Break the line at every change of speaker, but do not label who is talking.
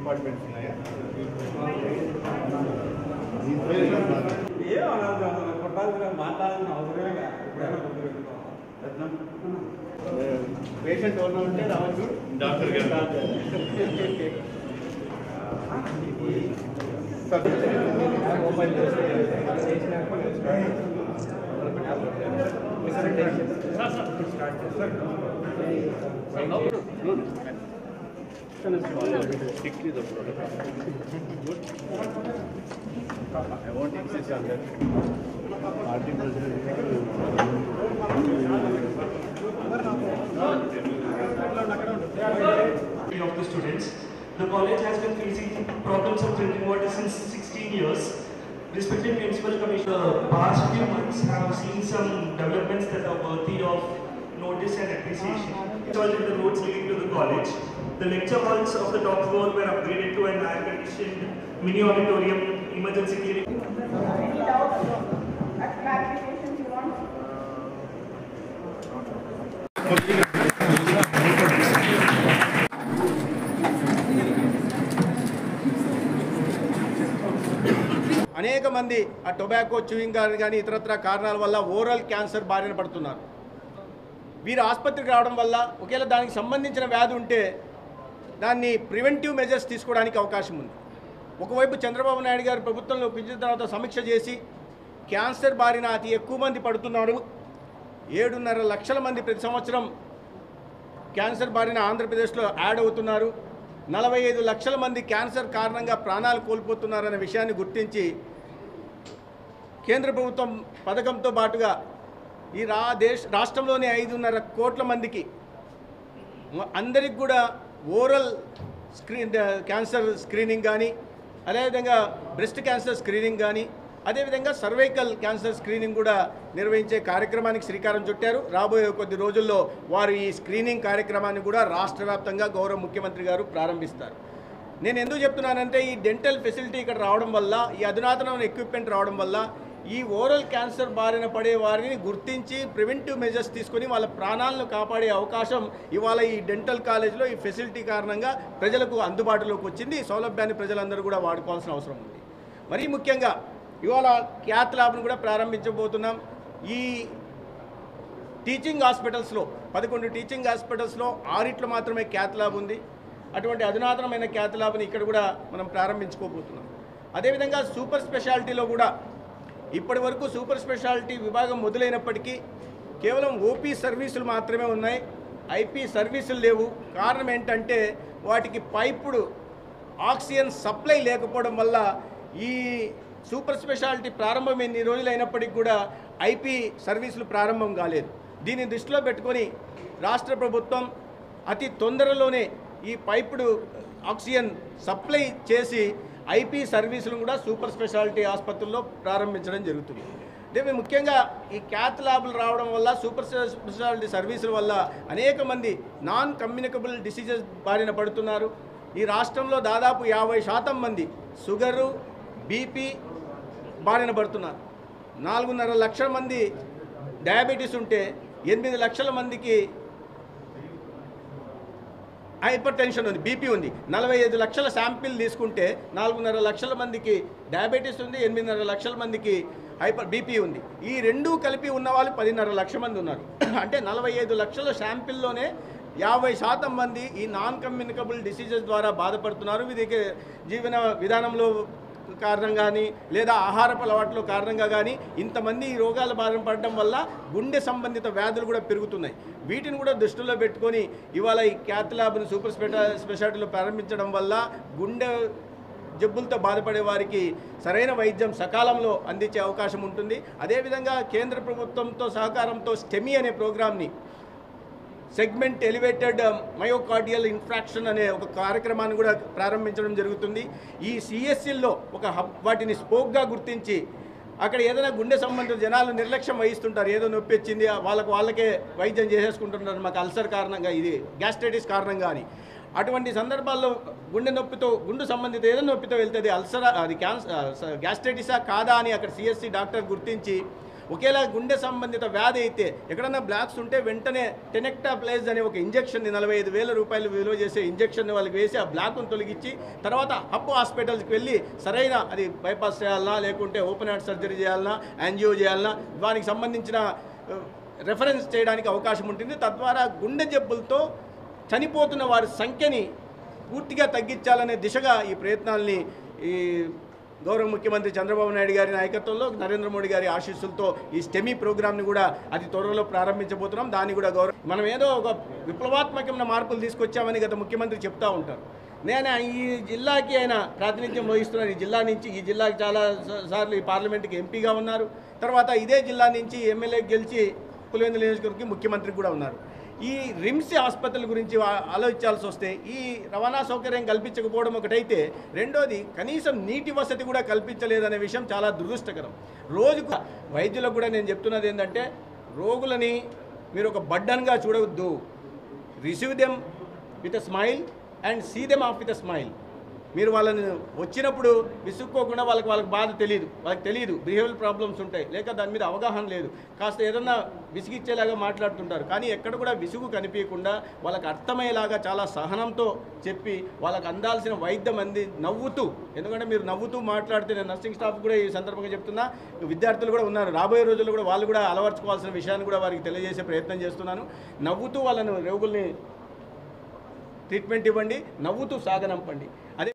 Departments ఉన్నాయా? మాట్లాడాల్సిన అవసరమే పేషెంట్ ఎవరు ఉంటే రావచ్చు. డాక్టర్ గారు strictly the protocol. Good. I won't insist on that. Party president
of the students. The college has been facing problems of drinking water since 16 years. Respected Municipal Commissioner, the past few months have seen some developments that are worthy of notice and appreciation. Installed the roads leading to the college. The lecture halls of the top floor were upgraded to an air-conditioned mini auditorium, emergency clinic.
Any doubts? Clarifications you want?
అనేక మంది ఆ tobacco chewing కానీ ఇతరత్ర కారణాల వల్ల oral cancer బారిన పడుతున్నారు. వీరు ఆసుపత్రికి రావడం వల్ల ఒకవేళ దానికి సంబంధించిన వ్యాధి ఉంటే దాన్ని ప్రివెంటివ్ మెజర్స్ తీసుకోవడానికి అవకాశం ఉంది. ఒకవైపు చంద్రబాబు నాయుడు గారు ప్రభుత్వంలో పిలిచిన తర్వాత సమీక్ష చేసి క్యాన్సర్ బారిన అతి ఎక్కువ మంది పడుతున్నారు. 7.5 లక్షల మంది ప్రతి సంవత్సరం క్యాన్సర్ బారిన ఆంధ్రప్రదేశ్లో యాడ్ అవుతున్నారు. 45 లక్షల మంది క్యాన్సర్ కారణంగా ప్రాణాలు కోల్పోతున్నారనే విషయాన్ని గుర్తించి కేంద్ర ప్రభుత్వం పథకంతో పాటుగా ఈ రాష్ట్రంలోని 5.5 కోట్ల మందికి అందరికి కూడా ఓరల్ క్యాన్సర్ స్క్రీనింగ్ కానీ, అదేవిధంగా బ్రెస్ట్ క్యాన్సర్ స్క్రీనింగ్ కానీ, అదేవిధంగా సర్వైకల్ క్యాన్సర్ స్క్రీనింగ్ కూడా నిర్వహించే కార్యక్రమానికి శ్రీకారం చుట్టారు. రాబోయే కొద్ది రోజుల్లో వారు ఈ స్క్రీనింగ్ కార్యక్రమాన్ని కూడా రాష్ట్ర వ్యాప్తంగా గౌరవ ముఖ్యమంత్రి గారు ప్రారంభిస్తారు. నేను ఎందుకు చెప్తున్నానంటే ఈ డెంటల్ ఫెసిలిటీ ఇక్కడ రావడం వల్ల, ఈ అధునాతనమైన ఎక్విప్మెంట్ రావడం వల్ల ఈ ఓరల్ క్యాన్సర్ బారిన పడే వారిని గుర్తించి ప్రివెంటివ్ మెజర్స్ తీసుకొని వాళ్ళ ప్రాణాలను కాపాడే అవకాశం ఇవాళ ఈ డెంటల్ కాలేజ్లో ఈ ఫెసిలిటీ కారణంగా ప్రజలకు అందుబాటులోకి వచ్చింది. ఈ సౌలభ్యాన్ని ప్రజలందరూ కూడా వాడుకోవాల్సిన అవసరం ఉంది. మరీ ముఖ్యంగా ఇవాళ క్యాత్ ల్యాబ్ను కూడా ప్రారంభించబోతున్నాం. ఈ టీచింగ్ హాస్పిటల్స్లో 11 టీచింగ్ హాస్పిటల్స్లో 6 మాత్రమే క్యాత్ ల్యాబ్ ఉంది. అటువంటి అధునాతనమైన క్యాత్ ల్యాబ్ని ఇక్కడ కూడా మనం ప్రారంభించుకోబోతున్నాం. అదేవిధంగా సూపర్ స్పెషాలిటీలో కూడా ఇప్పటి వరకు సూపర్ స్పెషాలిటీ విభాగం మొదలైనప్పటికీ కేవలం ఓపీ సర్వీసులు మాత్రమే ఉన్నాయి, ఐపీ సర్వీసులు లేవు. కారణం ఏంటంటే వాటికి పైపుడు ఆక్సిజన్ సప్లై లేకపోవడం వల్ల ఈ సూపర్ స్పెషాలిటీ ప్రారంభం ఎన్ని రోజులైనప్పటికీ కూడా ఐపీ సర్వీసులు ప్రారంభం కాలేదు. దీన్ని దృష్టిలో పెట్టుకొని రాష్ట్ర ప్రభుత్వం అతి తొందరలోనే ఈ పైపుడు ఆక్సిజన్ సప్లై చేసి ఐపీ సర్వీసులను కూడా సూపర్ స్పెషాలిటీ ఆసుపత్రుల్లో ప్రారంభించడం జరుగుతుంది. అంటే ముఖ్యంగా ఈ క్యాత్ ల్యాబ్లు రావడం వల్ల, సూపర్ స్పెషాలిటీ సర్వీసుల వల్ల అనేక మంది నాన్ కమ్యూనికబుల్ డిసీజెస్ బారిన పడుతున్నారు. ఈ రాష్ట్రంలో దాదాపు 50% మంది షుగరు, బీపీ బారిన పడుతున్నారు. 4.5 లక్షల మంది డయాబెటీస్ ఉంటే 8 లక్షల మందికి హైపర్ టెన్షన్ ఉంది, బీపీ ఉంది. 45 లక్షల శాంపిల్ తీసుకుంటే 4.5 లక్షల మందికి డయాబెటీస్ ఉంది, 8.5 లక్షల మందికి బీపీ ఉంది. ఈ రెండూ కలిపి ఉన్న వాళ్ళు 10.5 లక్షల మంది ఉన్నారు. అంటే 45 లక్షల శాంపిల్లోనే 50% మంది ఈ నాన్ కమ్యూనికబుల్ డిసీజెస్ ద్వారా బాధపడుతున్నారు. వీరికి జీవన విధానంలో కారణం కానీ లేదా ఆహారపు అలవాట్ల కారణంగా కానీ ఇంతమంది ఈ రోగాల బారిన పడడం వల్ల గుండె సంబంధిత వ్యాధులు కూడా పెరుగుతున్నాయి. వీటిని కూడా దృష్టిలో పెట్టుకొని ఇవాళ ఈ క్యాత్ ల్యాబ్ను సూపర్ స్పెషాలిటీలో ప్రారంభించడం వల్ల గుండె జబ్బులతో బాధపడే వారికి సరైన వైద్యం సకాలంలో అందించే అవకాశం ఉంటుంది. అదేవిధంగా కేంద్ర ప్రభుత్వంతో సహకారంతో స్టెమీ అనే ప్రోగ్రామ్ని సెగ్మెంట్ ఎలివేటెడ్ మయోకార్డియల్ ఇన్ఫ్రాక్షన్ అనే ఒక కార్యక్రమాన్ని కూడా ప్రారంభించడం జరుగుతుంది. ఈ సిఎస్సిల్లో ఒక హబ్ వాటిని స్పోక్గా గుర్తించి అక్కడ ఏదైనా గుండె సంబంధిత జనాలు నిర్లక్ష్యం వహిస్తుంటారు, ఏదో నొప్పి వచ్చింది వాళ్ళకే వైద్యం చేసేసుకుంటుంటారు, మాకు అల్సర్ కారణంగా, ఇది గ్యాస్ట్రైటిస్ కారణంగా అని. అటువంటి సందర్భాల్లో గుండె నొప్పితో గుండె సంబంధిత ఏదైనా నొప్పితో వెళ్తుంది, అల్సర్ అది గ్యాస్ట్రైటిసా కాదా అని అక్కడ సిఎస్సి డాక్టర్ గుర్తించి ఒకేలా గుండె సంబంధిత వ్యాధి అయితే ఎక్కడన్నా బ్లాక్స్ ఉంటే వెంటనే టెనెక్టాప్లైజ్ అనే ఒక ఇంజెక్షన్ని 45,000 రూపాయలు విలువ చేసే ఇంజెక్షన్ని వాళ్ళకి వేసి ఆ బ్లాక్ను తొలగించి తర్వాత హబ్ హాస్పిటల్స్కి వెళ్ళి సరైన అది బైపాస్ చేయాలన్నా లేకుంటే ఓపెన్ హార్ట్ సర్జరీ చేయాలన్నా యాంజియో చేయాలన్నా దానికి సంబంధించిన రెఫరెన్స్ చేయడానికి అవకాశం ఉంటుంది. తద్వారా గుండె జబ్బులతో చనిపోతున్న వారి సంఖ్యని పూర్తిగా తగ్గించాలనే దిశగా ఈ ప్రయత్నాల్ని ఈ గౌరవ ముఖ్యమంత్రి చంద్రబాబు నాయుడు గారి నాయకత్వంలో నరేంద్ర మోడీ గారి ఆశీస్సులతో ఈ స్టెమీ ప్రోగ్రామ్ని కూడా అతి త్వరలో ప్రారంభించబోతున్నాం. దాన్ని కూడా మనం ఏదో ఒక విప్లవాత్మకమైన మార్పులు తీసుకొచ్చామని గత ముఖ్యమంత్రి చెప్తూ ఉంటారు. నేను ఈ జిల్లాకి ఆయన ప్రాతినిధ్యం వహిస్తున్నారు. ఈ జిల్లాకి చాలా సార్లు ఈ పార్లమెంట్కి ఎంపీగా ఉన్నారు. తర్వాత ఇదే జిల్లా నుంచి ఎమ్మెల్యేకి గెలిచి పులివెందుల నియోజకవర్గం ముఖ్యమంత్రి కూడా ఉన్నారు. ఈ రిమ్స్ ఆసుపత్రుల గురించి ఆలోచించాల్సి వస్తే ఈ రవాణా సౌకర్యం కల్పించకపోవడం ఒకటైతే, రెండోది కనీసం నీటి వసతి కూడా కల్పించలేదనే విషయం చాలా దురదృష్టకరం. రోజుకు వైద్యులకు కూడా నేను చెప్తున్నది ఏంటంటే, రోగులని మీరు ఒక బర్డన్గా చూడవద్దు. Receive them with a smile and see them off with a smile. మీరు వాళ్ళని వచ్చినప్పుడు విసుక్కోకుండా వాళ్ళకి బాధ తెలియదు, బిహేవియర్ ప్రాబ్లమ్స్ ఉంటాయి, లేక దాని మీద అవగాహన లేదు, కాస్త ఏదన్నా విసిగిచ్చేలాగా మాట్లాడుతుంటారు. కానీ ఎక్కడ కూడా విసుగు కనిపించకుండా వాళ్ళకి అర్థమయ్యేలాగా చాలా సహనంతో చెప్పి వాళ్ళకి అందాల్సిన వైద్యం నవ్వుతూ, ఎందుకంటే మీరు నవ్వుతూ మాట్లాడితే, నేను నర్సింగ్ స్టాఫ్ కూడా ఈ సందర్భంగా చెప్తున్నా, విద్యార్థులు కూడా ఉన్నారు, రాబోయే రోజుల్లో కూడా వాళ్ళు కూడా అలవర్చుకోవాల్సిన విషయాన్ని కూడా వారికి తెలియజేసే ప్రయత్నం చేస్తున్నాను. నవ్వుతూ వాళ్ళను రోగుల్ని ట్రీట్మెంట్ ఇవ్వండి, నవ్వుతూ సాగనంపండి. అదే